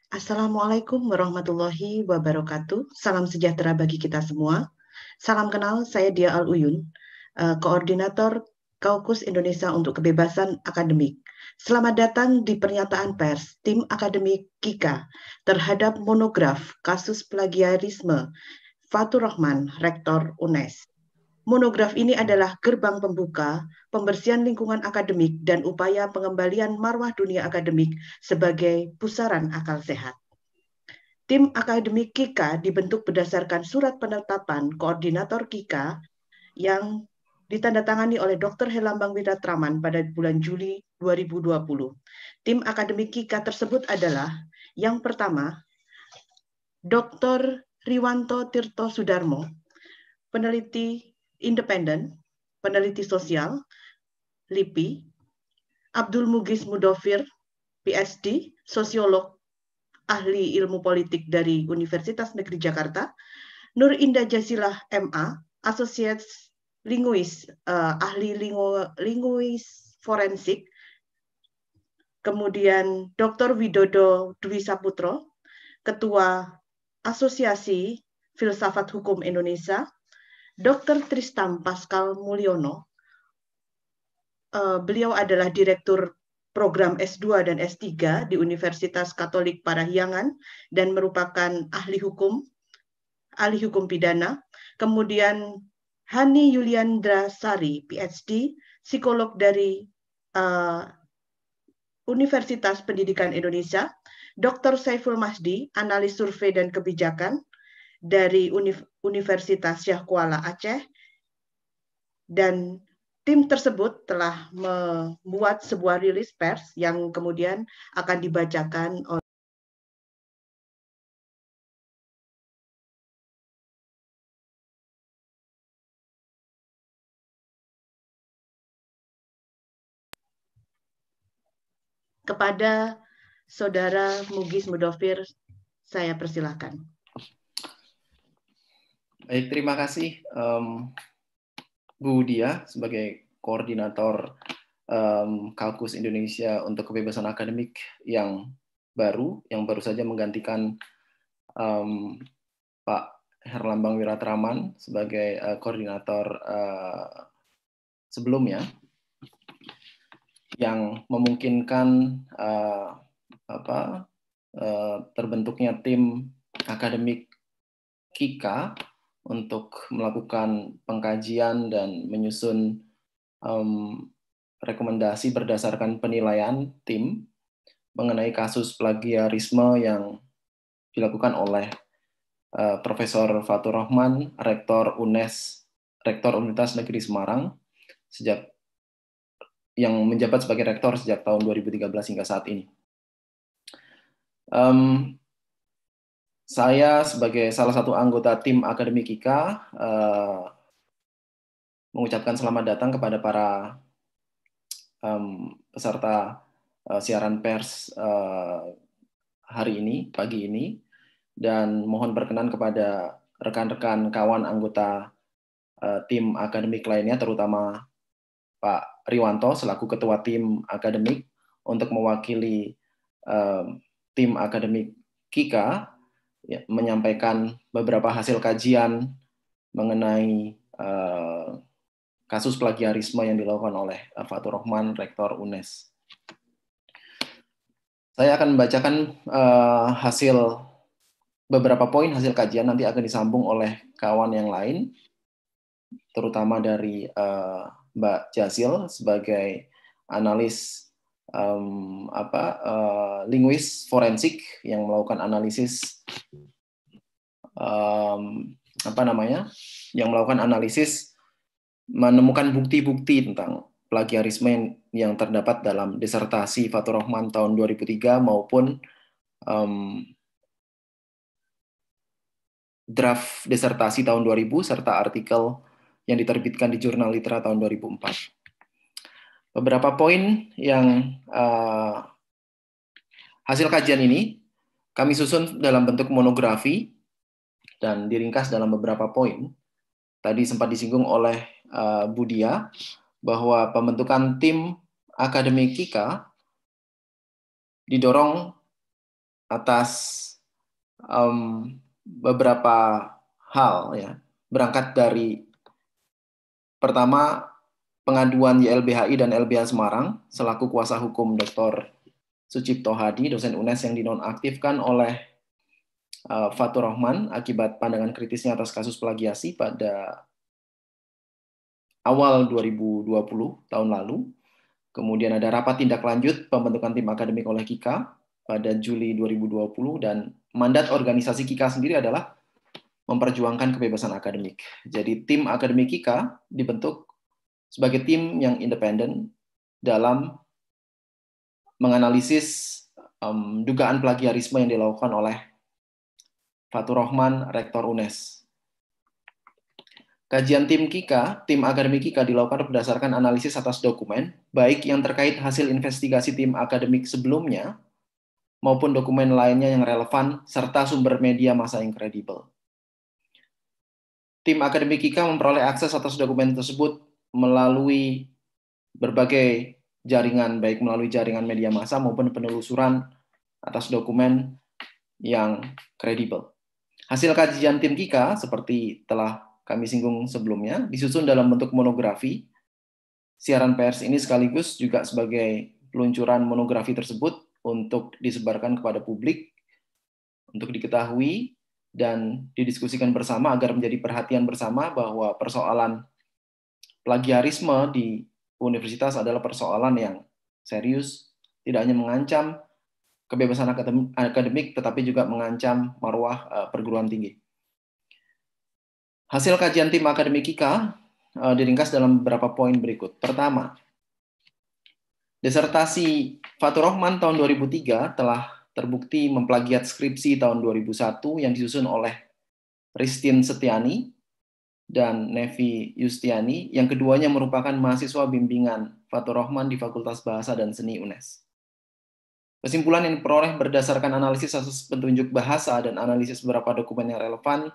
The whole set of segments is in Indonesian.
Assalamualaikum warahmatullahi wabarakatuh. Salam sejahtera bagi kita semua. Salam kenal, saya Dia Al-Uyun, Koordinator Kaukus Indonesia untuk Kebebasan Akademik. Selamat datang di pernyataan pers Tim Akademik KIKA terhadap monograf kasus plagiarisme Fatur Rahman, Rektor UNES. Monograf ini adalah gerbang pembuka pembersihan lingkungan akademik dan upaya pengembalian marwah dunia akademik sebagai pusaran akal sehat. Tim akademik KIKA dibentuk berdasarkan surat penetapan koordinator KIKA yang ditandatangani oleh Dr. Herlambang Wiratraman pada bulan Juli 2020. Tim akademik KIKA tersebut adalah yang pertama, Dr. Riwanto Tirto Sudarmo, peneliti independen, peneliti sosial, LIPI, Abdul Mugis Mudofir, PhD, sosiolog, ahli ilmu politik dari Universitas Negeri Jakarta, Nur Indah Jasilah MA, Associate Linguist, ahli linguis forensik, kemudian Dr. Widodo Dwi Saputro, Ketua Asosiasi Filsafat Hukum Indonesia, Dr. Tristam Pascal Mulyono, beliau adalah Direktur Program S2 dan S3 di Universitas Katolik Parahyangan dan merupakan ahli hukum pidana. Kemudian Hani Yuliandra Sari, PhD, psikolog dari Universitas Pendidikan Indonesia, Dr. Saiful Mahdi, analis survei dan kebijakan dari Universitas Syah Kuala Aceh, dan tim tersebut telah membuat sebuah rilis pers yang kemudian akan dibacakan oleh kepada Saudara Mugis Mudofir, saya persilahkan. Baik, terima kasih Bu Dia sebagai koordinator Kaukus Indonesia untuk Kebebasan Akademik yang baru saja menggantikan Pak Herlambang Wiratraman sebagai koordinator sebelumnya, yang memungkinkan terbentuknya tim akademik KIKA untuk melakukan pengkajian dan menyusun rekomendasi berdasarkan penilaian tim mengenai kasus plagiarisme yang dilakukan oleh Profesor Fatur Rahman, Rektor UNES, Rektor Universitas Negeri Semarang, yang menjabat sebagai rektor sejak tahun 2013 hingga saat ini. Saya sebagai salah satu anggota tim akademik KIKA mengucapkan selamat datang kepada para peserta siaran pers hari ini, pagi ini, dan mohon berkenan kepada rekan-rekan kawan anggota tim akademik lainnya, terutama Pak Riwanto selaku ketua tim akademik untuk mewakili tim akademik KIKA menyampaikan beberapa hasil kajian mengenai kasus plagiarisme yang dilakukan oleh Fatur Rahman, Rektor UNES. Saya akan membacakan hasil beberapa poin hasil kajian, nanti akan disambung oleh kawan yang lain, terutama dari Mbak Jasil sebagai analis linguis forensik yang melakukan analisis menemukan bukti-bukti tentang plagiarisme yang terdapat dalam disertasi Fatur Rahman tahun 2003 maupun draft disertasi tahun 2000 serta artikel yang diterbitkan di Jurnal Litera tahun 2004. Beberapa poin yang hasil kajian ini kami susun dalam bentuk monografi dan diringkas dalam beberapa poin. Tadi sempat disinggung oleh Bu Dia bahwa pembentukan tim akademik KIKA didorong atas beberapa hal ya. Berangkat dari pertama pengaduan YLBHI dan LBH Semarang selaku kuasa hukum Dr. Sucipto Hadi, dosen UNES yang dinonaktifkan oleh Fatur Rahman akibat pandangan kritisnya atas kasus plagiasi pada awal 2020 tahun lalu. Kemudian ada rapat tindak lanjut pembentukan tim akademik oleh KIKA pada Juli 2020 dan mandat organisasi KIKA sendiri adalah memperjuangkan kebebasan akademik. Jadi tim akademik KIKA dibentuk sebagai tim yang independen dalam menganalisis dugaan plagiarisme yang dilakukan oleh Fatur Rahman, Rektor UNES. Kajian tim KIKA, tim akademik KIKA dilakukan berdasarkan analisis atas dokumen, baik yang terkait hasil investigasi tim akademik sebelumnya, maupun dokumen lainnya yang relevan, serta sumber media massa yang kredibel. Tim akademik KIKA memperoleh akses atas dokumen tersebut melalui berbagai jaringan, baik melalui jaringan media massa maupun penelusuran atas dokumen yang kredibel. Hasil kajian tim KIKA, seperti telah kami singgung sebelumnya, disusun dalam bentuk monografi. Siaran pers ini sekaligus juga sebagai peluncuran monografi tersebut untuk disebarkan kepada publik, untuk diketahui dan didiskusikan bersama agar menjadi perhatian bersama bahwa persoalan plagiarisme di universitas adalah persoalan yang serius, tidak hanya mengancam kebebasan akademik, tetapi juga mengancam marwah perguruan tinggi. Hasil kajian tim akademik KIKA diringkas dalam beberapa poin berikut. Pertama, disertasi Fatur Rahman tahun 2003 telah terbukti memplagiat skripsi tahun 2001 yang disusun oleh Ristin Setiani dan Nevi Yustiani, yang keduanya merupakan mahasiswa bimbingan Fatur Rahman di Fakultas Bahasa dan Seni UNES. Kesimpulan yang diperoleh berdasarkan analisis atas petunjuk bahasa dan analisis beberapa dokumen yang relevan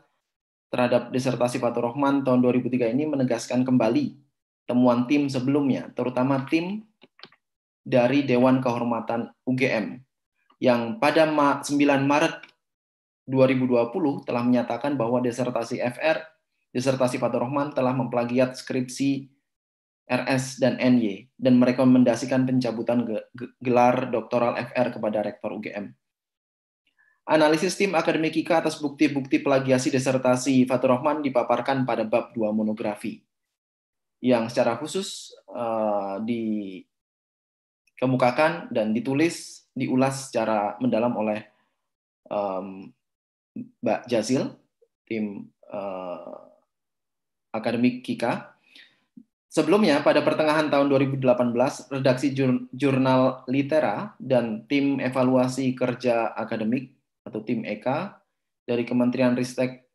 terhadap disertasi Fatur Rahman tahun 2003 ini menegaskan kembali temuan tim sebelumnya, terutama tim dari Dewan Kehormatan UGM, yang pada 9 Maret 2020 telah menyatakan bahwa disertasi Fatur Rahman telah memplagiat skripsi RS dan NY, dan merekomendasikan pencabutan gelar doktoral FR kepada Rektor UGM. Analisis tim akademik KIKA atas bukti-bukti plagiasi disertasi Fatur Rahman dipaparkan pada bab 2 monografi, yang secara khusus dikemukakan dan diulas secara mendalam oleh Mbak Jazil, tim akademik KIKA. Sebelumnya, pada pertengahan tahun 2018, redaksi jurnal Litera dan tim evaluasi kerja akademik atau tim EK dari Kementerian Ristek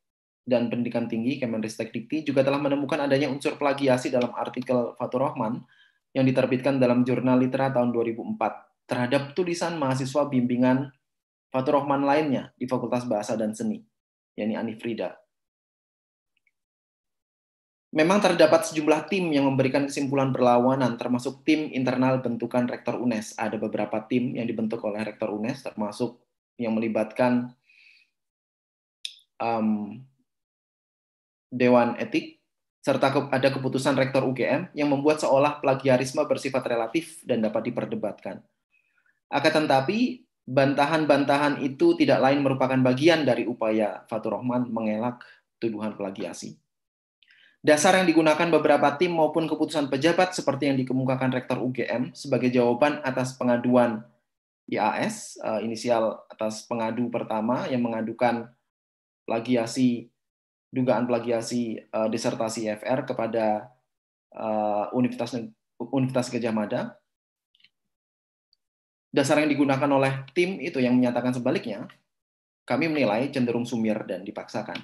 dan Pendidikan Tinggi, Kemenristek Dikti, juga telah menemukan adanya unsur plagiasi dalam artikel Fatur Rahman yang diterbitkan dalam jurnal Litera tahun 2004 terhadap tulisan mahasiswa bimbingan Fatur Rahman lainnya di Fakultas Bahasa dan Seni, yakni Anifrida. Memang terdapat sejumlah tim yang memberikan kesimpulan berlawanan, termasuk tim internal bentukan Rektor UNES. Ada beberapa tim yang dibentuk oleh Rektor UNES, termasuk yang melibatkan Dewan Etik, serta ada keputusan Rektor UGM yang membuat seolah plagiarisme bersifat relatif dan dapat diperdebatkan. Akan tetapi, bantahan-bantahan itu tidak lain merupakan bagian dari upaya Fatur Rahman mengelak tuduhan plagiasi. Dasar yang digunakan beberapa tim maupun keputusan pejabat seperti yang dikemukakan Rektor UGM sebagai jawaban atas pengaduan IAS, inisial atas pengadu pertama yang mengadukan dugaan plagiasi disertasi FR kepada Universitas Gadjah Mada. Dasar yang digunakan oleh tim itu yang menyatakan sebaliknya, kami menilai cenderung sumir dan dipaksakan.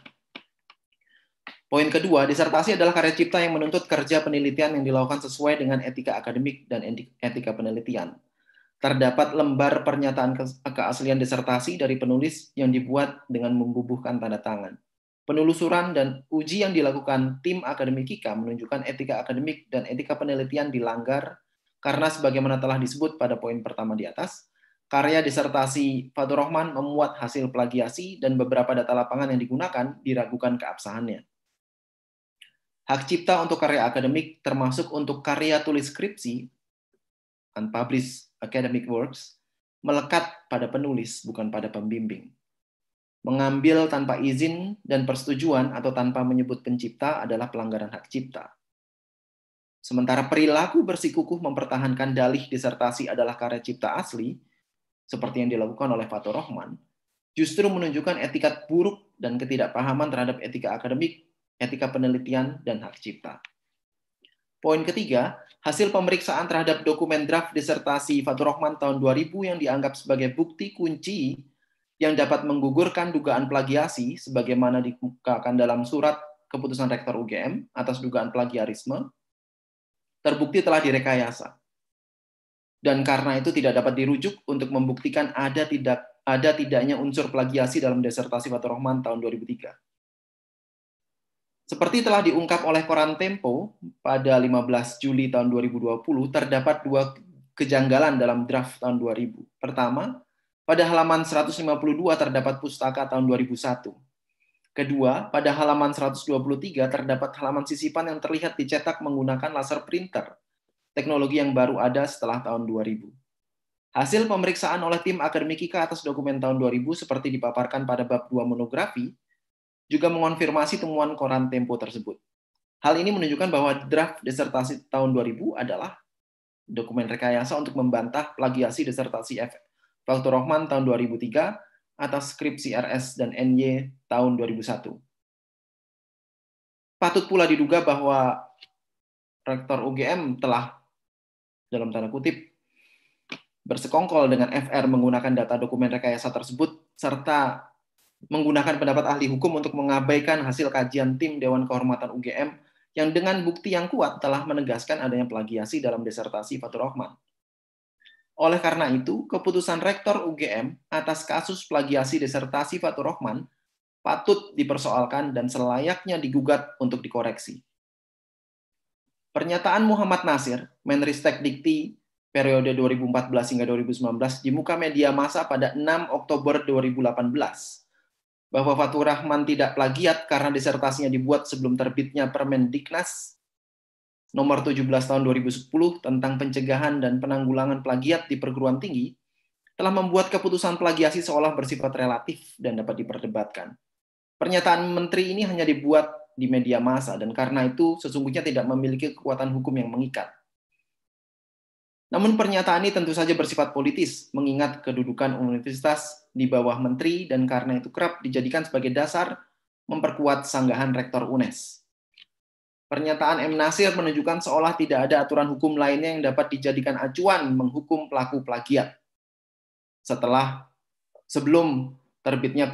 Poin kedua, disertasi adalah karya cipta yang menuntut kerja penelitian yang dilakukan sesuai dengan etika akademik dan etika penelitian. Terdapat lembar pernyataan keaslian disertasi dari penulis yang dibuat dengan membubuhkan tanda tangan. Penelusuran dan uji yang dilakukan tim akademik KIKA menunjukkan etika akademik dan etika penelitian dilanggar karena sebagaimana telah disebut pada poin pertama di atas, karya disertasi Fatur Rahman memuat hasil plagiasi dan beberapa data lapangan yang digunakan diragukan keabsahannya. Hak cipta untuk karya akademik termasuk untuk karya tulis skripsi, unpublished academic works, melekat pada penulis bukan pada pembimbing. Mengambil tanpa izin dan persetujuan atau tanpa menyebut pencipta adalah pelanggaran hak cipta. Sementara perilaku bersikukuh mempertahankan dalih disertasi adalah karya cipta asli, seperti yang dilakukan oleh Fatur Rahman, justru menunjukkan etikat buruk dan ketidakpahaman terhadap etika akademik, etika penelitian, dan hak cipta. Poin ketiga, hasil pemeriksaan terhadap dokumen draft disertasi Fatur Rahman tahun 2000 yang dianggap sebagai bukti kunci yang dapat menggugurkan dugaan plagiasi sebagaimana dikemukakan dalam surat keputusan Rektor UGM atas dugaan plagiarisme, terbukti telah direkayasa. Dan karena itu tidak dapat dirujuk untuk membuktikan ada tidaknya unsur plagiasi dalam disertasi Fatur Rahman tahun 2003. Seperti telah diungkap oleh koran Tempo pada 15 Juli tahun 2020, terdapat dua kejanggalan dalam draft tahun 2000. Pertama, pada halaman 152 terdapat pustaka tahun 2001. Kedua, pada halaman 123 terdapat halaman sisipan yang terlihat dicetak menggunakan laser printer, teknologi yang baru ada setelah tahun 2000. Hasil pemeriksaan oleh tim akademika atas dokumen tahun 2000 seperti dipaparkan pada bab 2 monografi, juga mengonfirmasi temuan koran Tempo tersebut. Hal ini menunjukkan bahwa draft disertasi tahun 2000 adalah dokumen rekayasa untuk membantah plagiasi disertasi Fatur Rahman tahun 2003 atas skripsi RS dan NY tahun 2001. Patut pula diduga bahwa Rektor UGM telah, dalam tanda kutip, bersekongkol dengan FR menggunakan data dokumen rekayasa tersebut, serta menggunakan pendapat ahli hukum untuk mengabaikan hasil kajian tim Dewan Kehormatan UGM yang dengan bukti yang kuat telah menegaskan adanya plagiasi dalam disertasi Fatur Rahman. Oleh karena itu, keputusan Rektor UGM atas kasus plagiasi disertasi Fatur Rahman patut dipersoalkan dan selayaknya digugat untuk dikoreksi. Pernyataan Muhammad Nasir, Menristek Dikti periode 2014 hingga 2019 di muka media massa pada 6 Oktober 2018 bahwa Fatur Rahman tidak plagiat karena disertasinya dibuat sebelum terbitnya Permendiknas nomor 17 tahun 2010 tentang pencegahan dan penanggulangan plagiat di perguruan tinggi telah membuat keputusan plagiasi seolah bersifat relatif dan dapat diperdebatkan. Pernyataan menteri ini hanya dibuat di media massa dan karena itu sesungguhnya tidak memiliki kekuatan hukum yang mengikat. Namun pernyataan ini tentu saja bersifat politis, mengingat kedudukan universitas di bawah menteri dan karena itu kerap dijadikan sebagai dasar memperkuat sanggahan Rektor UNES. Pernyataan M. Nasir menunjukkan seolah tidak ada aturan hukum lainnya yang dapat dijadikan acuan menghukum pelaku plagiat. Sebelum terbitnya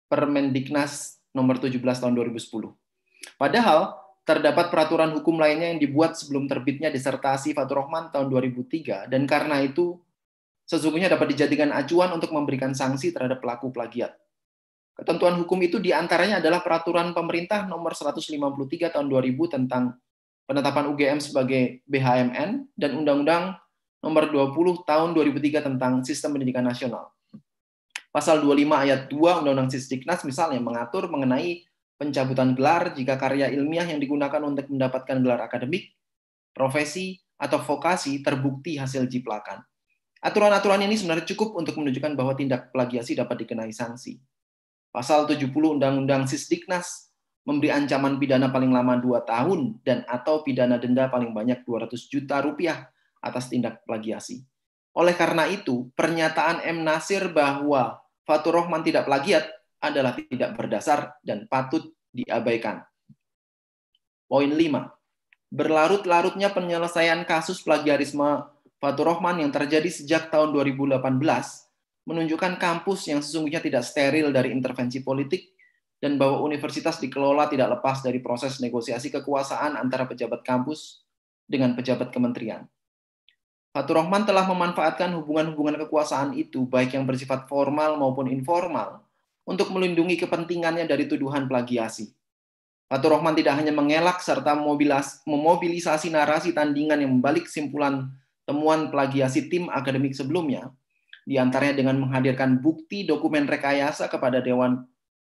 Permendiknas nomor 17 tahun 2010. Padahal terdapat peraturan hukum lainnya yang dibuat sebelum terbitnya disertasi Fatur Rahman tahun 2003 dan karena itu sesungguhnya dapat dijadikan acuan untuk memberikan sanksi terhadap pelaku plagiat. Ketentuan hukum itu diantaranya adalah Peraturan Pemerintah Nomor 153 Tahun 2000 tentang penetapan UGM sebagai BHMN dan Undang-Undang Nomor 20 Tahun 2003 tentang Sistem Pendidikan Nasional. Pasal 25 ayat 2 Undang-Undang Sisdiknas misalnya mengatur mengenai pencabutan gelar jika karya ilmiah yang digunakan untuk mendapatkan gelar akademik, profesi, atau vokasi terbukti hasil jiplakan. Aturan-aturan ini sebenarnya cukup untuk menunjukkan bahwa tindak plagiasi dapat dikenai sanksi. Pasal 70 Undang-Undang Sisdiknas memberi ancaman pidana paling lama 2 tahun dan atau pidana denda paling banyak 200 juta rupiah atas tindak plagiasi. Oleh karena itu, pernyataan M. Nasir bahwa Fatur Rahman tidak plagiat adalah tidak berdasar dan patut diabaikan. Poin 5. Berlarut-larutnya penyelesaian kasus plagiarisme Fatur Rahman yang terjadi sejak tahun 2018 menunjukkan kampus yang sesungguhnya tidak steril dari intervensi politik dan bahwa universitas dikelola tidak lepas dari proses negosiasi kekuasaan antara pejabat kampus dengan pejabat kementerian. Fatur Rahman telah memanfaatkan hubungan-hubungan kekuasaan itu, baik yang bersifat formal maupun informal, untuk melindungi kepentingannya dari tuduhan plagiasi. Fatur Rahman tidak hanya mengelak serta memobilisasi narasi tandingan yang membalik simpulan temuan plagiasi tim akademik sebelumnya, di antaranya dengan menghadirkan bukti dokumen rekayasa kepada Dewan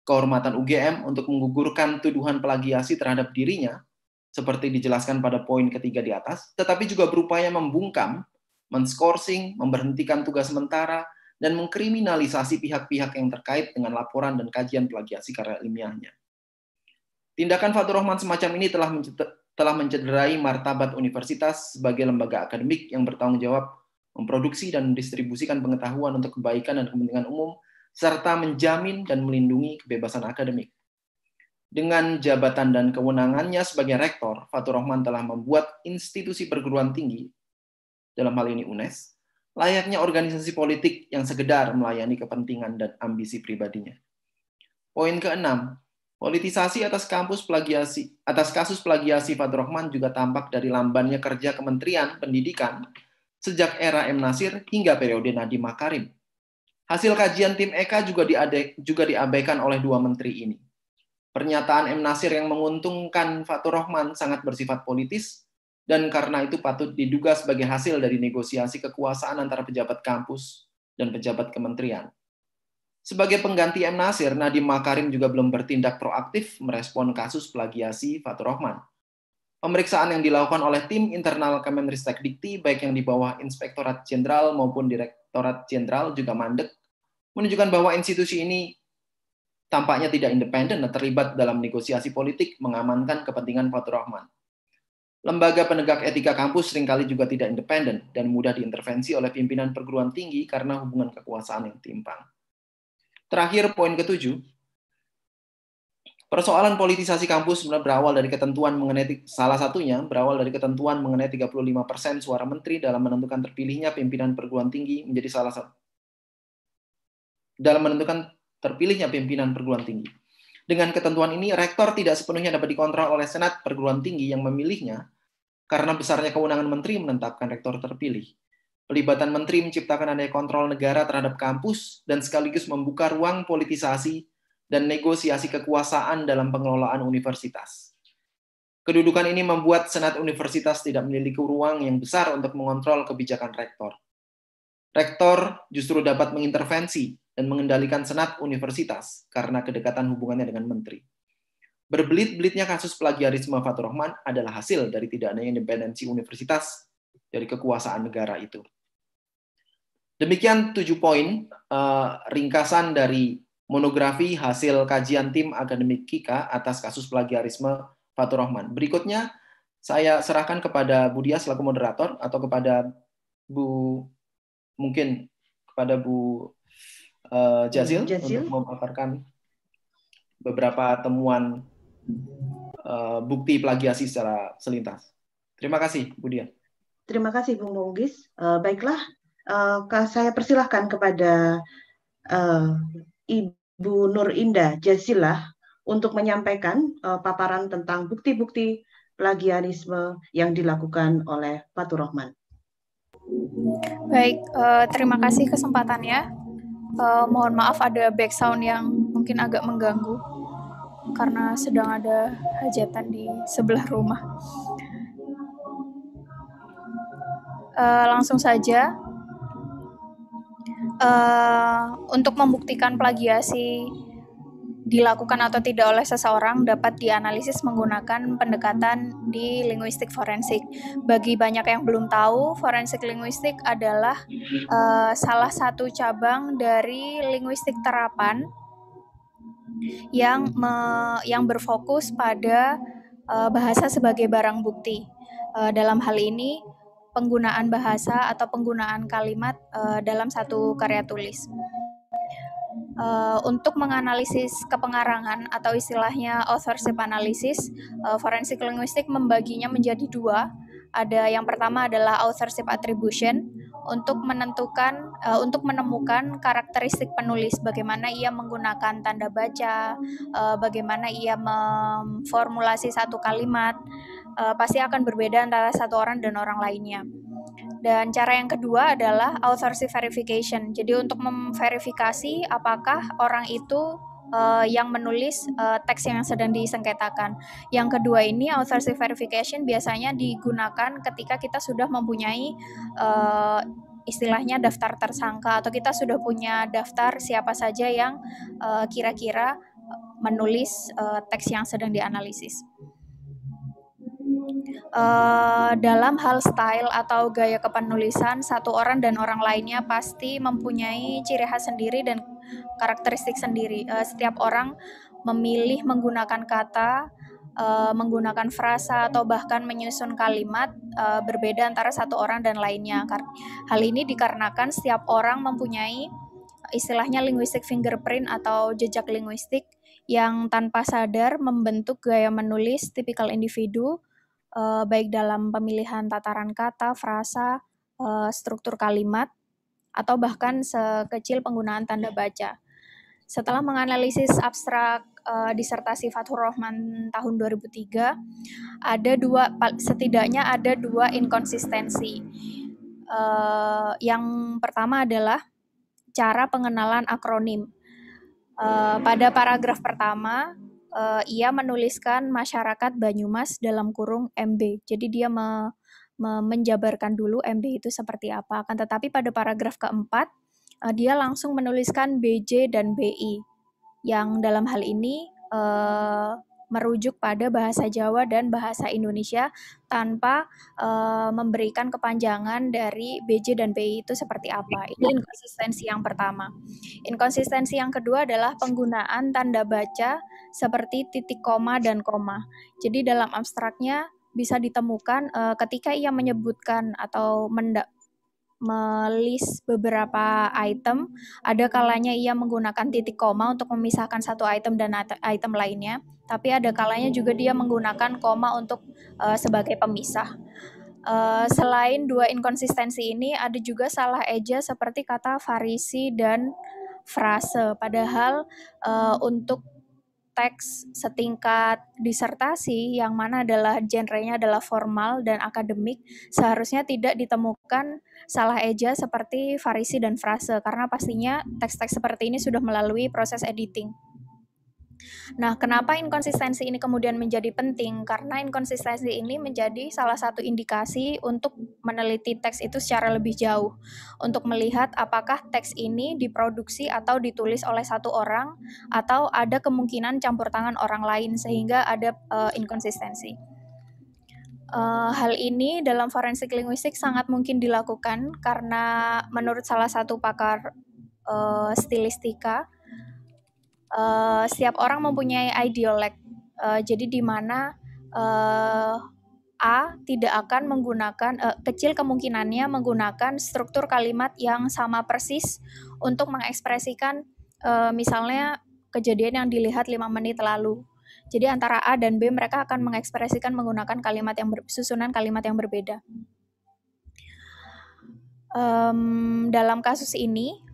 Kehormatan UGM untuk menggugurkan tuduhan plagiasi terhadap dirinya, seperti dijelaskan pada poin ketiga di atas, tetapi juga berupaya membungkam, menskorsing, memberhentikan tugas sementara, dan mengkriminalisasi pihak-pihak yang terkait dengan laporan dan kajian plagiasi karya ilmiahnya. Tindakan Fathur Rachman semacam ini telah mencederai martabat universitas sebagai lembaga akademik yang bertanggung jawab memproduksi dan mendistribusikan pengetahuan untuk kebaikan dan kepentingan umum, serta menjamin dan melindungi kebebasan akademik. Dengan jabatan dan kewenangannya sebagai rektor, Fathur Rachman telah membuat institusi perguruan tinggi, dalam hal ini UNES, layaknya organisasi politik yang sekedar melayani kepentingan dan ambisi pribadinya. Poin keenam, politisasi atas kasus plagiasi Fathur Rachman juga tampak dari lambannya kerja Kementerian Pendidikan sejak era M. Nasir hingga periode Nadiem Makarim. Hasil kajian tim Eka juga diabaikan oleh dua menteri ini. Pernyataan M. Nasir yang menguntungkan Fathur Rachman sangat bersifat politis, dan karena itu patut diduga sebagai hasil dari negosiasi kekuasaan antara pejabat kampus dan pejabat kementerian. Sebagai pengganti M. Nasir, Nadiem Makarim juga belum bertindak proaktif merespon kasus plagiasi Fathur Rachman. Pemeriksaan yang dilakukan oleh tim internal Kemenristek-Dikti, baik yang di bawah Inspektorat Jenderal maupun Direktorat Jenderal juga mandek, menunjukkan bahwa institusi ini tampaknya tidak independen dan terlibat dalam negosiasi politik mengamankan kepentingan Fathur Rachman. Lembaga penegak etika kampus seringkali juga tidak independen dan mudah diintervensi oleh pimpinan perguruan tinggi karena hubungan kekuasaan yang timpang. Terakhir, poin ketujuh, persoalan politisasi kampus berawal dari ketentuan mengenai salah satunya berawal dari ketentuan mengenai 35% suara menteri dalam menentukan terpilihnya pimpinan perguruan tinggi menjadi salah satu dalam menentukan terpilihnya pimpinan perguruan tinggi. Dengan ketentuan ini, rektor tidak sepenuhnya dapat dikontrol oleh senat perguruan tinggi yang memilihnya karena besarnya kewenangan menteri menetapkan rektor terpilih. Pelibatan menteri menciptakan adanya kontrol negara terhadap kampus dan sekaligus membuka ruang politisasi dan negosiasi kekuasaan dalam pengelolaan universitas. Kedudukan ini membuat senat universitas tidak memiliki ruang yang besar untuk mengontrol kebijakan rektor. Rektor justru dapat mengintervensi dan mengendalikan senat universitas karena kedekatan hubungannya dengan menteri. Berbelit-belitnya kasus plagiarisme Fathur Rachman adalah hasil dari tidak adanya independensi universitas dari kekuasaan negara itu. Demikian 7 poin ringkasan dari monografi hasil kajian tim akademik KIKA atas kasus plagiarisme Fathur Rachman. Berikutnya saya serahkan kepada Bu Dia selaku moderator atau kepada Bu Jazil untuk memaparkan beberapa temuan bukti plagiasi secara selintas. Terima kasih, Bu Dia. Terima kasih, Bung Munggis. Baiklah, saya persilahkan kepada Ibu Nur Indah Jazilah untuk menyampaikan paparan tentang bukti-bukti plagiarisme yang dilakukan oleh Fathur Rachman. Baik, terima kasih kesempatannya. Mohon maaf ada background yang mungkin agak mengganggu karena sedang ada hajatan di sebelah rumah. Langsung saja, untuk membuktikan plagiasi dilakukan atau tidak oleh seseorang dapat dianalisis menggunakan pendekatan di linguistik forensik. Bagi banyak yang belum tahu, forensik linguistik adalah salah satu cabang dari linguistik terapan yang berfokus pada bahasa sebagai barang bukti. Dalam hal ini, penggunaan bahasa atau penggunaan kalimat dalam satu karya tulis. Untuk menganalisis kepengarangan atau istilahnya authorship analysis, forensik linguistik membaginya menjadi dua. Ada yang pertama adalah authorship attribution untuk menemukan karakteristik penulis, bagaimana ia menggunakan tanda baca, bagaimana ia memformulasi satu kalimat, pasti akan berbeda antara satu orang dan orang lainnya. Dan cara yang kedua adalah authorship verification. Jadi untuk memverifikasi apakah orang itu yang menulis teks yang sedang disengketakan. Yang kedua ini, authorship verification biasanya digunakan ketika kita sudah mempunyai istilahnya daftar tersangka, atau kita sudah punya daftar siapa saja yang kira-kira menulis teks yang sedang dianalisis. Dalam hal style atau gaya kepenulisan, satu orang dan orang lainnya pasti mempunyai ciri khas sendiri dan karakteristik sendiri. Setiap orang memilih menggunakan kata, menggunakan frasa, atau bahkan menyusun kalimat berbeda antara satu orang dan lainnya. Hal ini dikarenakan setiap orang mempunyai istilahnya linguistic fingerprint atau jejak linguistik yang tanpa sadar membentuk gaya menulis tipikal individu, baik dalam pemilihan tataran kata, frasa, struktur kalimat, atau bahkan sekecil penggunaan tanda baca. Setelah menganalisis abstrak disertasi Fathur Rahman tahun 2003, setidaknya ada dua inkonsistensi. Yang pertama adalah cara pengenalan akronim. Pada paragraf pertama, ia menuliskan masyarakat Banyumas dalam kurung MB. Jadi dia menjabarkan dulu MB itu seperti apa. Akan tetapi pada paragraf keempat, dia langsung menuliskan BJ dan BI, yang dalam hal ini merujuk pada bahasa Jawa dan bahasa Indonesia tanpa memberikan kepanjangan dari BJ dan BI itu seperti apa. Ini inkonsistensi yang pertama. Inkonsistensi yang kedua adalah penggunaan tanda baca seperti titik koma dan koma. Jadi dalam abstraknya bisa ditemukan ketika ia menyebutkan atau melis beberapa item, ada kalanya ia menggunakan titik koma untuk memisahkan satu item dan item lainnya, tapi ada kalanya juga dia menggunakan koma untuk sebagai pemisah. Selain dua inkonsistensi ini, ada juga salah eja seperti kata farisi dan frase, padahal untuk teks setingkat disertasi yang mana adalah genrenya adalah formal dan akademik, seharusnya tidak ditemukan salah eja seperti farisi dan frase, karena pastinya teks-teks seperti ini sudah melalui proses editing. Nah, kenapa inkonsistensi ini kemudian menjadi penting? Karena inkonsistensi ini menjadi salah satu indikasi untuk meneliti teks itu secara lebih jauh, untuk melihat apakah teks ini diproduksi atau ditulis oleh satu orang, atau ada kemungkinan campur tangan orang lain sehingga ada inkonsistensi. Hal ini dalam forensik linguistik sangat mungkin dilakukan karena menurut salah satu pakar stilistika, setiap orang mempunyai ideolek, jadi di mana A tidak akan menggunakan, kecil kemungkinannya menggunakan struktur kalimat yang sama persis untuk mengekspresikan misalnya kejadian yang dilihat 5 menit lalu. Jadi antara A dan B mereka akan mengekspresikan menggunakan kalimat yang susunan kalimat yang berbeda. Dalam kasus ini,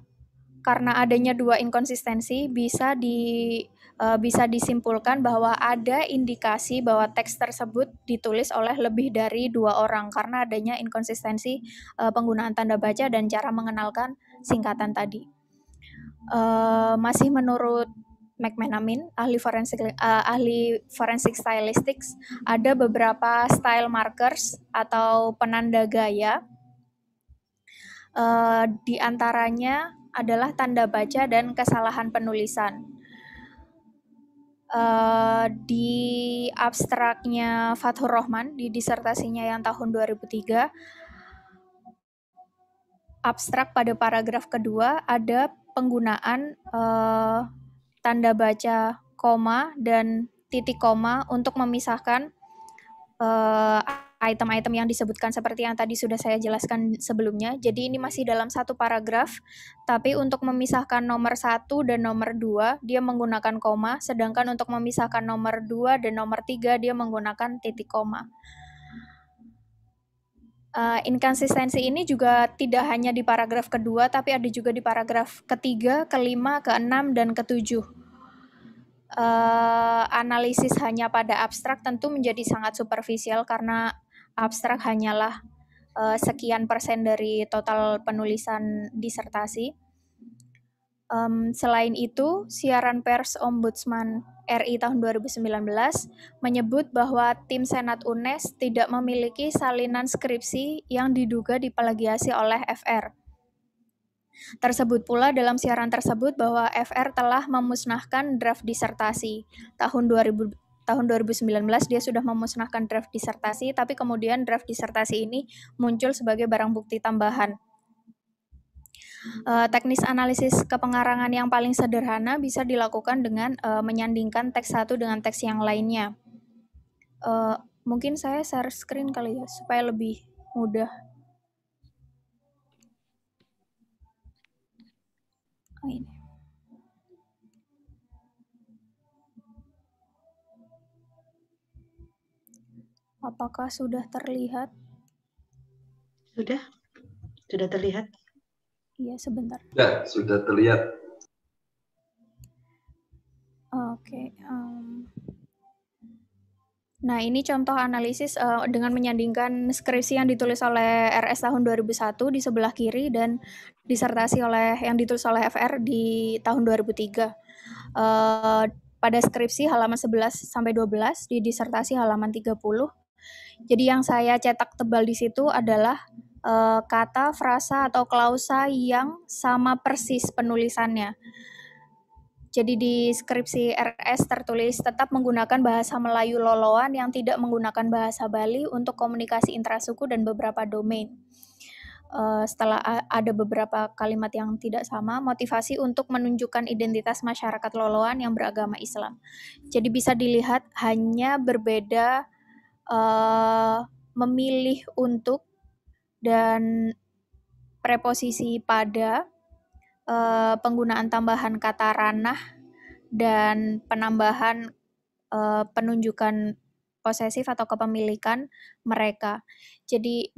karena adanya dua inkonsistensi, bisa disimpulkan bahwa ada indikasi bahwa teks tersebut ditulis oleh lebih dari 2 orang karena adanya inkonsistensi penggunaan tanda baca dan cara mengenalkan singkatan tadi. Masih menurut McMenamin, ahli forensic stylistics, ada beberapa style markers atau penanda gaya. Di antaranya adalah tanda baca dan kesalahan penulisan. Di abstraknya Fathur Rahman, di disertasinya yang tahun 2003, abstrak pada paragraf kedua ada penggunaan tanda baca koma dan titik koma untuk memisahkan item-item yang disebutkan seperti yang tadi sudah saya jelaskan sebelumnya. Jadi ini masih dalam satu paragraf, tapi untuk memisahkan nomor 1 dan nomor 2 dia menggunakan koma, sedangkan untuk memisahkan nomor 2 dan nomor 3 dia menggunakan titik koma. Inkonsistensi ini juga tidak hanya di paragraf kedua, tapi ada juga di paragraf ketiga, kelima, keenam, dan ketujuh. Analisis hanya pada abstrak tentu menjadi sangat superficial karena abstrak hanyalah sekian persen dari total penulisan disertasi. Selain itu, siaran pers Ombudsman RI tahun 2019 menyebut bahwa tim Senat UNES tidak memiliki salinan skripsi yang diduga diplagiasi oleh FR. Tersebut pula dalam siaran tersebut bahwa FR telah memusnahkan draft disertasi. Tahun 2019 dia sudah memusnahkan draft disertasi, tapi kemudian draft disertasi ini muncul sebagai barang bukti tambahan. Teknis analisis kepengarangan yang paling sederhana bisa dilakukan dengan menyandingkan teks satu dengan teks yang lainnya. Mungkin saya share screen kali ya, supaya lebih mudah. Oh, ini. Apakah sudah terlihat? Sudah terlihat? Iya, sebentar. Ya, sudah terlihat. Oke. Nah, ini contoh analisis dengan menyandingkan skripsi yang ditulis oleh RS tahun 2001 di sebelah kiri dan disertasi yang ditulis oleh FR di tahun 2003. Pada skripsi halaman 11-12, di disertasi halaman 30. Jadi yang saya cetak tebal di situ adalah kata, frasa, atau klausa yang sama persis penulisannya. Jadi di skripsi RS tertulis tetap menggunakan bahasa Melayu Loloan yang tidak menggunakan bahasa Bali untuk komunikasi intrasuku dan beberapa domain. Setelah ada beberapa kalimat yang tidak sama, motivasi untuk menunjukkan identitas masyarakat Loloan yang beragama Islam. Jadi bisa dilihat hanya berbeda memilih untuk dan preposisi pada, penggunaan tambahan kata ranah, dan penambahan penunjukan posesif atau kepemilikan mereka. Jadi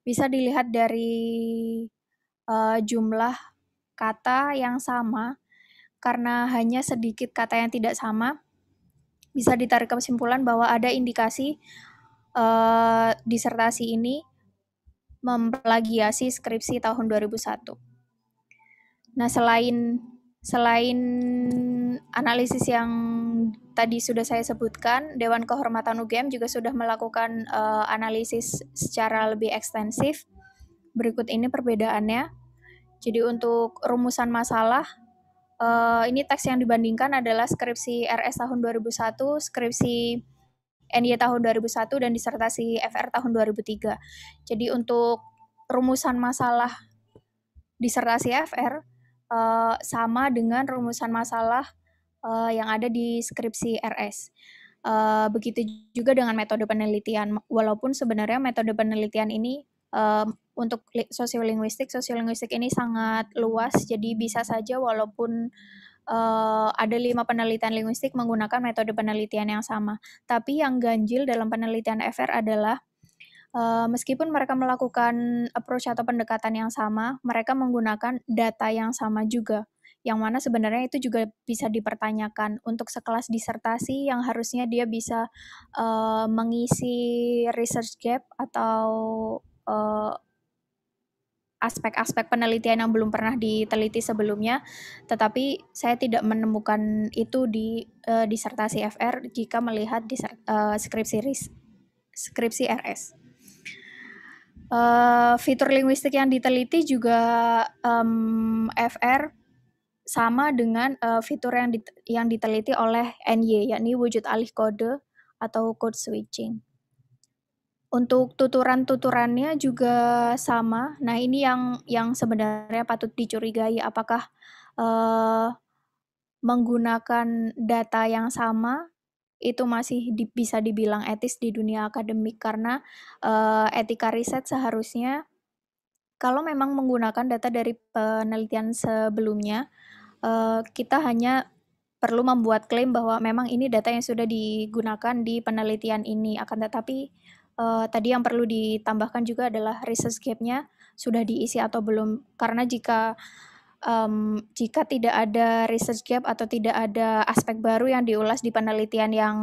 bisa dilihat dari jumlah kata yang sama, karena hanya sedikit kata yang tidak sama, bisa ditarik kesimpulan bahwa ada indikasi disertasi ini memplagiasi skripsi tahun 2001. Nah, selain analisis yang tadi sudah saya sebutkan, Dewan Kehormatan UGM juga sudah melakukan analisis secara lebih ekstensif. Berikut ini perbedaannya. Jadi untuk rumusan masalah, ini teks yang dibandingkan adalah skripsi RS tahun 2001, skripsi NY tahun 2001, dan disertasi FR tahun 2003. Jadi untuk rumusan masalah disertasi FR sama dengan rumusan masalah yang ada di skripsi RS. Begitu juga dengan metode penelitian, walaupun sebenarnya metode penelitian ini untuk sosiolinguistik ini sangat luas, jadi bisa saja walaupun ada 5 penelitian linguistik menggunakan metode penelitian yang sama. Tapi yang ganjil dalam penelitian FR adalah meskipun mereka melakukan approach atau pendekatan yang sama, mereka menggunakan data yang sama juga, yang mana sebenarnya itu juga bisa dipertanyakan untuk sekelas disertasi yang harusnya dia bisa mengisi research gap atau aspek-aspek penelitian yang belum pernah diteliti sebelumnya, tetapi saya tidak menemukan itu di disertasi FR jika melihat skripsi RS. Fitur linguistik yang diteliti juga FR sama dengan fitur yang diteliti oleh NY, yakni wujud alih kode atau code switching. Untuk tuturan-tuturannya juga sama. Nah, ini yang sebenarnya patut dicurigai, apakah menggunakan data yang sama itu masih bisa dibilang etis di dunia akademik, karena etika riset seharusnya kalau memang menggunakan data dari penelitian sebelumnya, kita hanya perlu membuat klaim bahwa memang ini data yang sudah digunakan di penelitian ini. Akan tetapi tadi yang perlu ditambahkan juga adalah research gap-nya sudah diisi atau belum, karena jika tidak ada research gap atau tidak ada aspek baru yang diulas di penelitian yang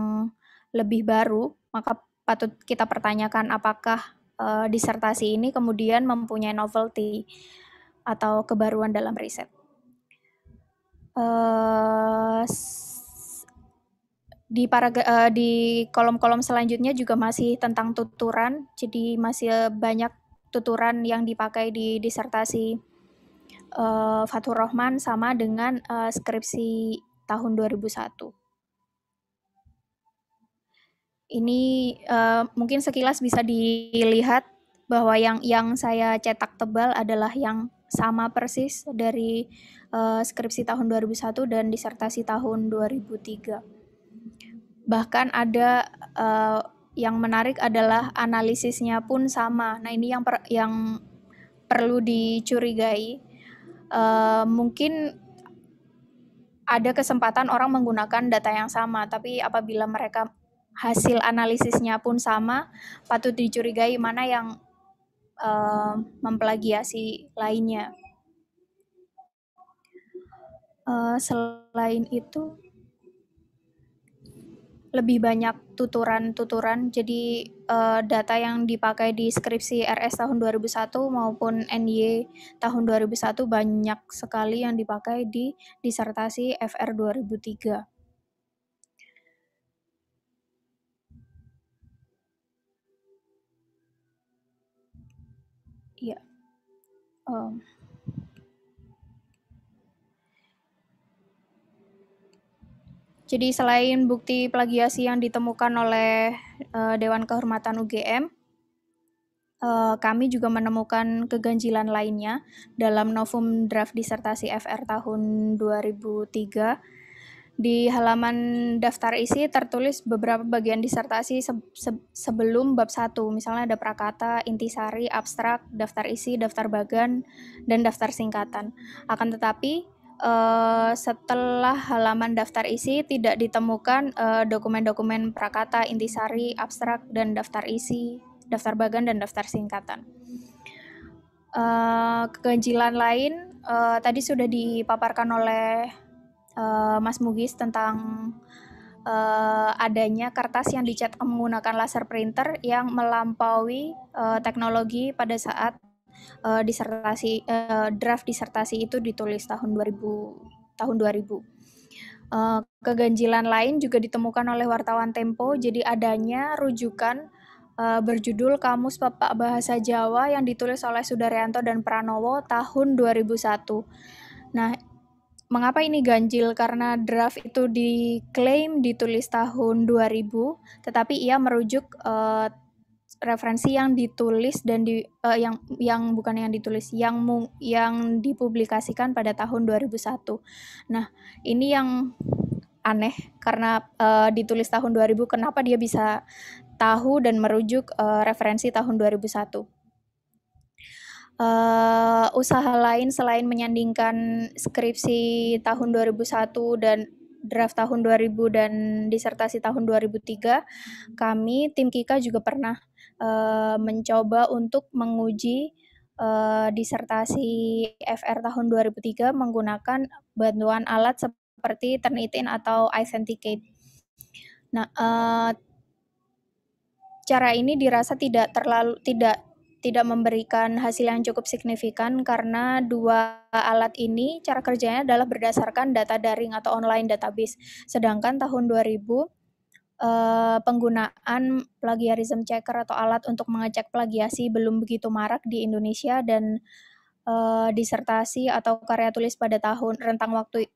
lebih baru, maka patut kita pertanyakan apakah disertasi ini kemudian mempunyai novelty atau kebaruan dalam riset. Di kolom-kolom selanjutnya juga masih tentang tuturan, jadi masih banyak tuturan yang dipakai di disertasi Fathur Rahman sama dengan skripsi tahun 2001. Ini mungkin sekilas bisa dilihat bahwa yang saya cetak tebal adalah yang sama persis dari skripsi tahun 2001 dan disertasi tahun 2003. Bahkan ada yang menarik adalah analisisnya pun sama. Nah, ini yang perlu dicurigai. Mungkin ada kesempatan orang menggunakan data yang sama, tapi apabila mereka hasil analisisnya pun sama, patut dicurigai mana yang memplagiasi lainnya. Selain itu, lebih banyak tuturan-tuturan, jadi data yang dipakai di skripsi RS tahun 2001 maupun NY tahun 2001 banyak sekali yang dipakai di disertasi FR 2003. Iya. Jadi selain bukti plagiasi yang ditemukan oleh Dewan Kehormatan UGM, kami juga menemukan keganjilan lainnya dalam novum draft disertasi FR tahun 2003. Di halaman daftar isi tertulis beberapa bagian disertasi sebelum bab 1. Misalnya ada prakata, intisari, abstrak, daftar isi, daftar bagan, dan daftar singkatan. Akan tetapi setelah halaman daftar isi tidak ditemukan dokumen-dokumen prakata, intisari, abstrak, dan daftar isi, daftar bagan, dan daftar singkatan. Keganjilan lain tadi sudah dipaparkan oleh Mas Mugis tentang adanya kertas yang dicetak menggunakan laser printer yang melampaui teknologi pada saat draft disertasi itu ditulis tahun 2000. Keganjilan lain juga ditemukan oleh wartawan Tempo, jadi adanya rujukan berjudul Kamus Pepak Bahasa Jawa yang ditulis oleh Sudaryanto dan Pranowo tahun 2001. Nah, mengapa ini ganjil? Karena draft itu diklaim ditulis tahun 2000, tetapi ia merujuk referensi yang ditulis dan yang bukan yang ditulis, yang dipublikasikan pada tahun 2001. Nah, ini yang aneh karena ditulis tahun 2000, kenapa dia bisa tahu dan merujuk referensi tahun 2001? Usaha lain selain menyandingkan skripsi tahun 2001 dan draft tahun 2000 dan disertasi tahun 2003, kami tim Kika juga pernah mencoba untuk menguji disertasi FR tahun 2003 menggunakan bantuan alat seperti Turnitin atau Authenticate. Nah, cara ini dirasa tidak memberikan hasil yang cukup signifikan karena dua alat ini cara kerjanya adalah berdasarkan data daring atau online database. Sedangkan tahun 2000 penggunaan plagiarism checker atau alat untuk mengecek plagiasi belum begitu marak di Indonesia dan disertasi atau karya tulis pada rentang waktu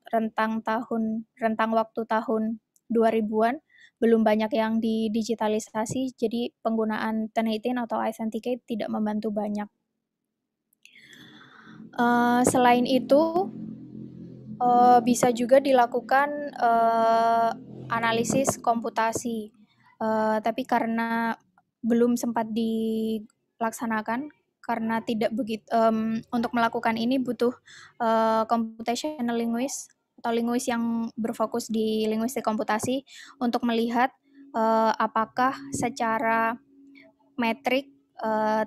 tahun 2000-an belum banyak yang didigitalisasi, jadi penggunaan Turnitin atau Authenticate tidak membantu banyak. Selain itu, bisa juga dilakukan analisis komputasi, tapi karena belum sempat dilaksanakan, karena tidak begitu untuk melakukan ini butuh computational linguist atau linguis yang berfokus di linguistik komputasi untuk melihat apakah secara metrik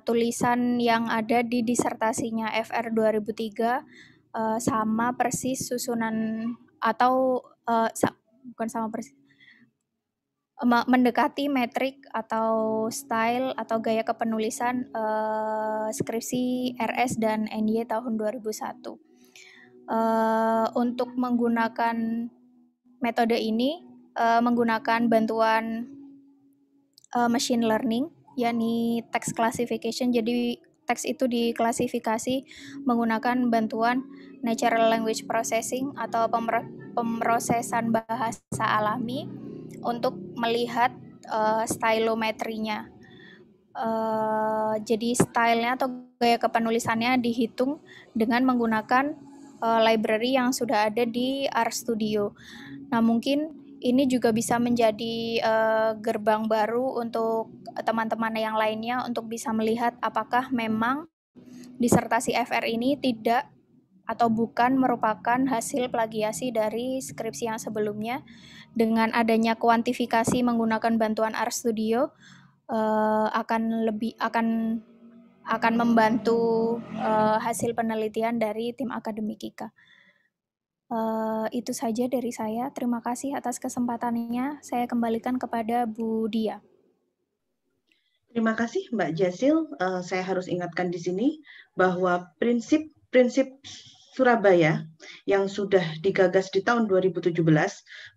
tulisan yang ada di disertasinya FR 2003 sama persis susunan atau bukan sama persis, mendekati metrik atau style atau gaya kepenulisan skripsi RS dan NY tahun 2001. Untuk menggunakan metode ini menggunakan bantuan machine learning, yakni text classification. Jadi teks itu diklasifikasi menggunakan bantuan natural language processing atau pemrosesan bahasa alami untuk melihat stylometrinya. Jadi stylenya atau gaya kepenulisannya dihitung dengan menggunakan library yang sudah ada di RStudio. Nah, mungkin ini juga bisa menjadi gerbang baru untuk teman-teman yang lainnya untuk bisa melihat apakah memang disertasi FR ini tidak atau bukan merupakan hasil plagiasi dari skripsi yang sebelumnya. Dengan adanya kuantifikasi menggunakan bantuan RStudio akan membantu hasil penelitian dari tim akademik IKA. Itu saja dari saya. Terima kasih atas kesempatannya. Saya kembalikan kepada Bu Dia. Terima kasih Mbak Jasil. Saya harus ingatkan di sini bahwa prinsip Surabaya yang sudah digagas di tahun 2017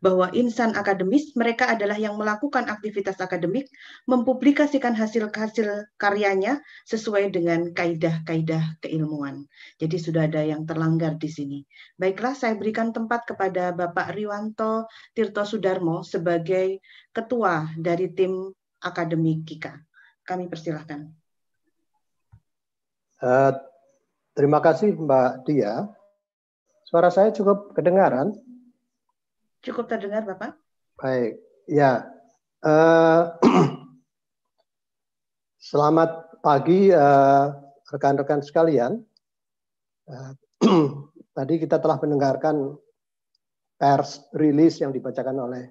bahwa insan akademis mereka adalah yang melakukan aktivitas akademik, mempublikasikan hasil-hasil karyanya sesuai dengan kaidah-kaidah keilmuan. Jadi sudah ada yang terlanggar di sini. Baiklah, saya berikan tempat kepada Bapak Riwanto Tirto Sudarmo sebagai ketua dari tim akademik KIKA. Kami persilahkan. Terima kasih Mbak Dia. Suara saya cukup kedengaran? Cukup terdengar Bapak. Baik, ya. Selamat pagi rekan-rekan sekalian. Tadi kita telah mendengarkan pers rilis yang dibacakan oleh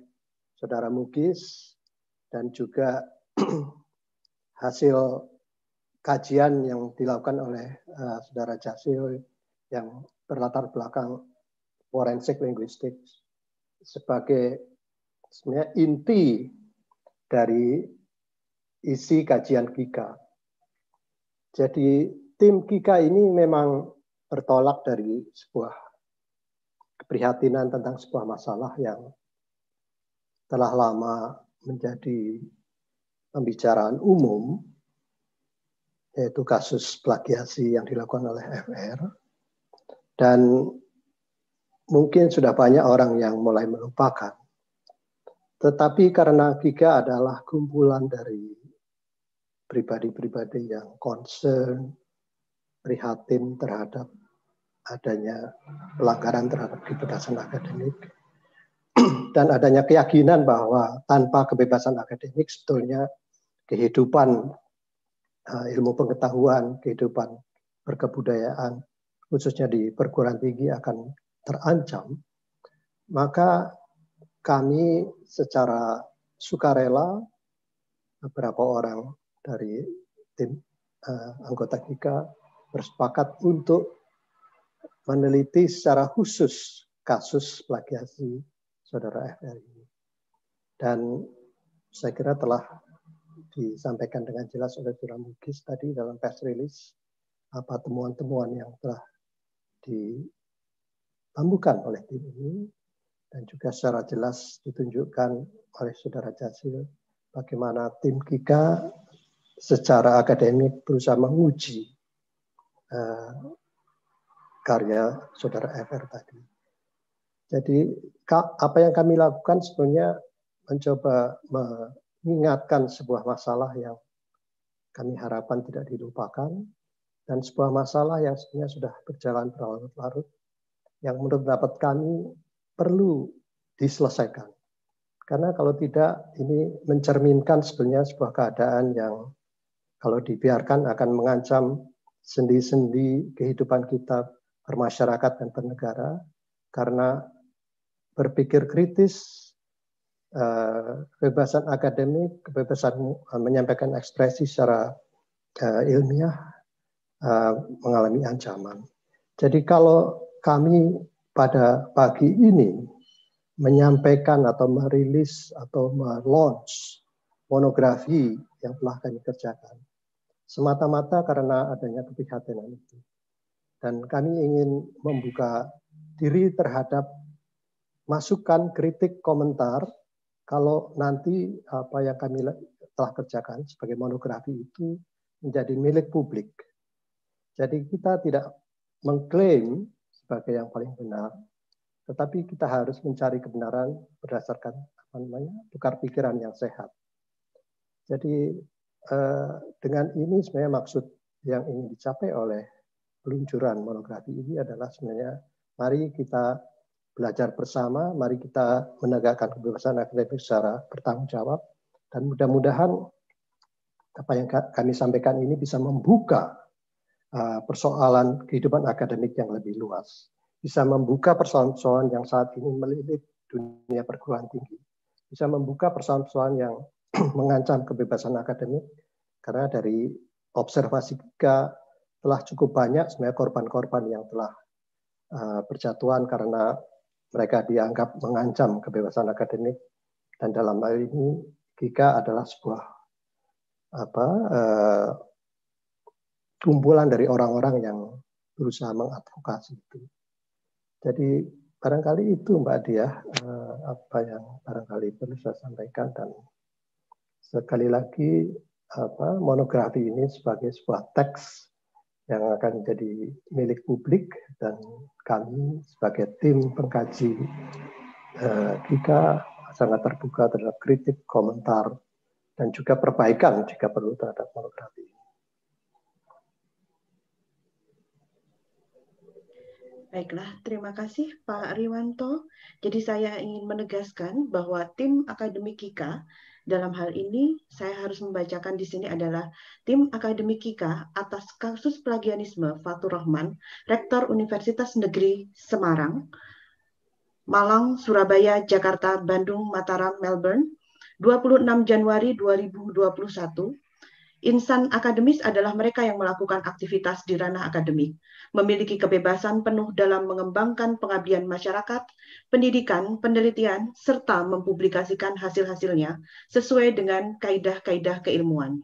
Saudara Mugis dan juga hasil kajian yang dilakukan oleh Saudara Jasil yang berlatar belakang forensik linguistik sebagai sebenarnya inti dari isi kajian KIKA. Jadi tim KIKA ini memang bertolak dari sebuah keprihatinan tentang sebuah masalah yang telah lama menjadi pembicaraan umum, yaitu kasus plagiasi yang dilakukan oleh FR. Dan mungkin sudah banyak orang yang mulai melupakan. Tetapi karena KIKA adalah kumpulan dari pribadi-pribadi yang concern, prihatin terhadap adanya pelanggaran terhadap kebebasan akademik, dan adanya keyakinan bahwa tanpa kebebasan akademik sebetulnya kehidupan ilmu pengetahuan, kehidupan berkebudayaan, khususnya di perguruan tinggi akan terancam, maka kami secara sukarela, beberapa orang dari tim anggota KIKA bersepakat untuk meneliti secara khusus kasus plagiasi Saudara FR ini. Dan saya kira telah disampaikan dengan jelas oleh Saudara Mugis tadi dalam press release apa temuan-temuan yang telah ditemukan oleh tim ini, dan juga secara jelas ditunjukkan oleh Saudara Jasil bagaimana tim KIKA secara akademik berusaha menguji karya Saudara FR tadi. Jadi apa yang kami lakukan sebenarnya mencoba mengingatkan sebuah masalah yang kami harapkan tidak dilupakan, dan sebuah masalah yang sebenarnya sudah berjalan berlarut-larut, yang menurut pendapat kami perlu diselesaikan. Karena kalau tidak, ini mencerminkan sebenarnya sebuah keadaan yang kalau dibiarkan akan mengancam sendi-sendi kehidupan kita bermasyarakat dan bernegara, karena berpikir kritis, kebebasan akademik, kebebasan menyampaikan ekspresi secara ilmiah mengalami ancaman. Jadi kalau kami pada pagi ini menyampaikan atau merilis atau melaunch monografi yang telah kami kerjakan, semata-mata karena adanya keprihatinan itu. Dan kami ingin membuka diri terhadap masukan, kritik, komentar. Kalau nanti apa yang kami telah kerjakan sebagai monografi itu menjadi milik publik. Jadi kita tidak mengklaim sebagai yang paling benar, tetapi kita harus mencari kebenaran berdasarkan tukar pikiran yang sehat. Jadi dengan ini sebenarnya maksud yang ingin dicapai oleh peluncuran monografi ini adalah sebenarnya mari kita belajar bersama, mari kita menegakkan kebebasan akademik secara bertanggung jawab, dan mudah-mudahan apa yang kami sampaikan ini bisa membuka persoalan kehidupan akademik yang lebih luas, bisa membuka persoalan-persoalan yang saat ini melilit dunia perguruan tinggi, bisa membuka persoalan-persoalan yang mengancam kebebasan akademik, karena dari observasi kita telah cukup banyak sebenarnya korban-korban yang telah berjatuhan karena mereka dianggap mengancam kebebasan akademik, dan dalam hal ini GIKA adalah sebuah kumpulan dari orang-orang yang berusaha mengadvokasi itu. Jadi barangkali itu Mbak Diah apa yang barangkali perlu saya sampaikan, dan sekali lagi monografi ini sebagai sebuah teks yang akan menjadi milik publik, dan kami sebagai tim pengkaji GIKA sangat terbuka terhadap kritik, komentar, dan juga perbaikan jika perlu terhadap monografi. Baiklah, terima kasih Pak Riwanto. Jadi saya ingin menegaskan bahwa tim akademik GIKA dalam hal ini saya harus membacakan di sini adalah tim akademik GIKA atas kasus plagianisme Fatur Rahman, Rektor Universitas Negeri Semarang, Malang, Surabaya, Jakarta, Bandung, Mataram, Melbourne, 26 Januari 2021. Insan akademis adalah mereka yang melakukan aktivitas di ranah akademik, memiliki kebebasan penuh dalam mengembangkan pengabdian masyarakat, pendidikan, penelitian, serta mempublikasikan hasil-hasilnya sesuai dengan kaidah-kaidah keilmuan.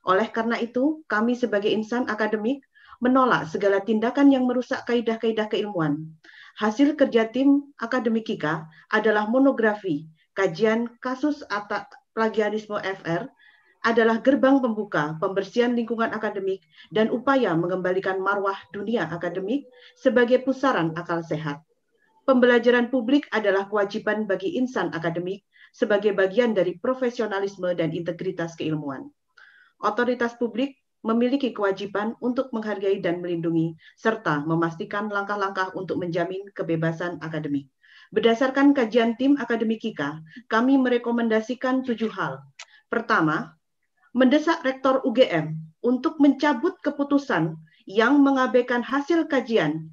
Oleh karena itu, kami sebagai insan akademik menolak segala tindakan yang merusak kaidah-kaidah keilmuan. Hasil kerja tim akademik GIKA adalah monografi, kajian kasus plagiarisme FR, adalah gerbang pembuka pembersihan lingkungan akademik dan upaya mengembalikan marwah dunia akademik sebagai pusaran akal sehat. Pembelajaran publik adalah kewajiban bagi insan akademik sebagai bagian dari profesionalisme dan integritas keilmuan. Otoritas publik memiliki kewajiban untuk menghargai dan melindungi, serta memastikan langkah-langkah untuk menjamin kebebasan akademik. Berdasarkan kajian tim akademik GIKA, kami merekomendasikan 7 hal. Pertama, mendesak Rektor UGM untuk mencabut keputusan yang mengabaikan hasil kajian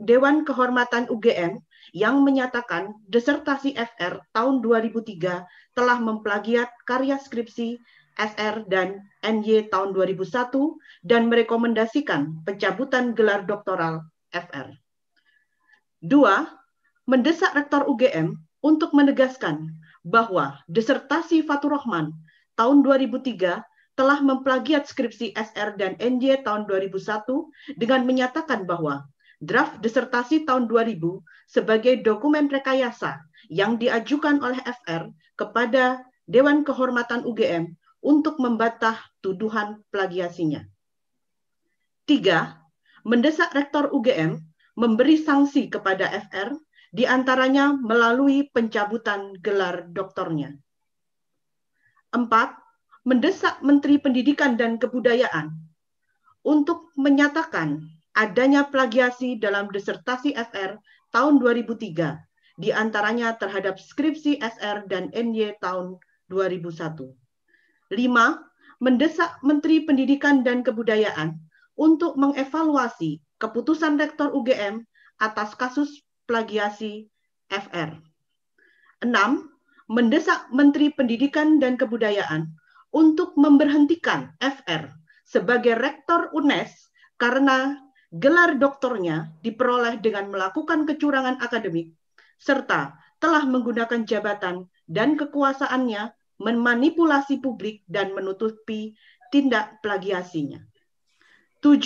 Dewan Kehormatan UGM yang menyatakan disertasi FR tahun 2003 telah memplagiat karya skripsi SR dan NY tahun 2001 dan merekomendasikan pencabutan gelar doktoral FR. 2. Mendesak Rektor UGM untuk menegaskan bahwa disertasi Fatur Rahman tahun 2003 telah memplagiat skripsi SR dan NY tahun 2001 dengan menyatakan bahwa draft disertasi tahun 2000 sebagai dokumen rekayasa yang diajukan oleh FR kepada Dewan Kehormatan UGM untuk membantah tuduhan plagiasinya. 3. Mendesak Rektor UGM memberi sanksi kepada FR, diantaranya melalui pencabutan gelar doktornya. 4. Mendesak Menteri Pendidikan dan Kebudayaan untuk menyatakan adanya plagiasi dalam disertasi FR tahun 2003, diantaranya terhadap skripsi SR dan NY tahun 2001. 5. Mendesak Menteri Pendidikan dan Kebudayaan untuk mengevaluasi keputusan Rektor UGM atas kasus plagiasi FR. 6. Mendesak Menteri Pendidikan dan Kebudayaan untuk memberhentikan FR sebagai Rektor UNES karena gelar doktornya diperoleh dengan melakukan kecurangan akademik, serta telah menggunakan jabatan dan kekuasaannya memanipulasi publik dan menutupi tindak plagiasinya. 7.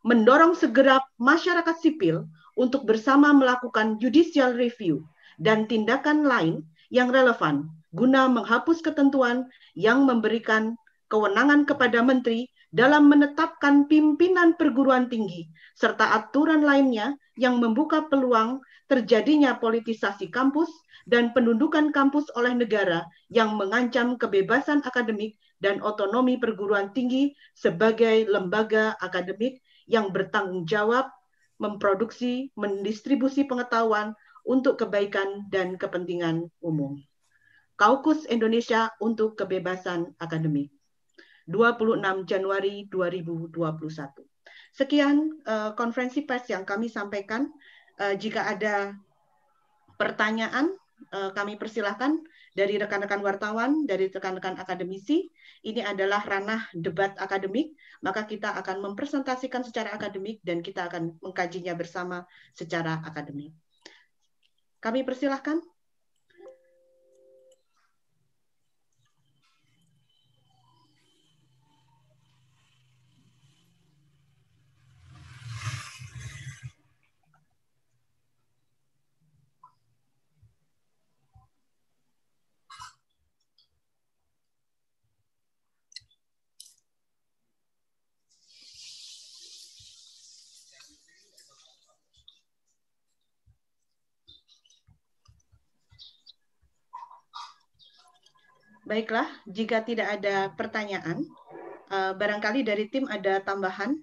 Mendorong segera masyarakat sipil untuk bersama melakukan judicial review dan tindakan lain yang relevan guna menghapus ketentuan yang memberikan kewenangan kepada menteri dalam menetapkan pimpinan perguruan tinggi serta aturan lainnya yang membuka peluang terjadinya politisasi kampus dan pendudukan kampus oleh negara yang mengancam kebebasan akademik dan otonomi perguruan tinggi sebagai lembaga akademik yang bertanggung jawab memproduksi, mendistribusi pengetahuan untuk kebaikan dan kepentingan umum. Kaukus Indonesia untuk Kebebasan Akademik. 26 Januari 2021. Sekian konferensi pers yang kami sampaikan. Jika ada pertanyaan, kami persilahkan dari rekan-rekan wartawan, dari rekan-rekan akademisi. Ini adalah ranah debat akademik, maka kita akan mempresentasikan secara akademik dan kita akan mengkajinya bersama secara akademik. Kami persilahkan. Baiklah, jika tidak ada pertanyaan, barangkali dari tim ada tambahan,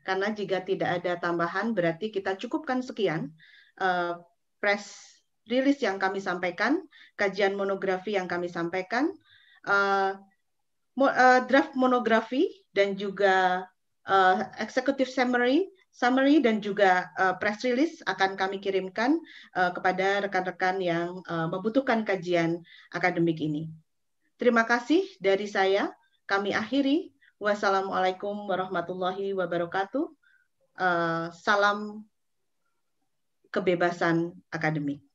karena jika tidak ada tambahan berarti kita cukupkan sekian press release yang kami sampaikan, kajian monografi yang kami sampaikan, draft monografi dan juga executive summary dan juga press release akan kami kirimkan kepada rekan-rekan yang membutuhkan kajian akademik ini. Terima kasih dari saya. Kami akhiri. Wassalamualaikum warahmatullahi wabarakatuh. Salam kebebasan akademik.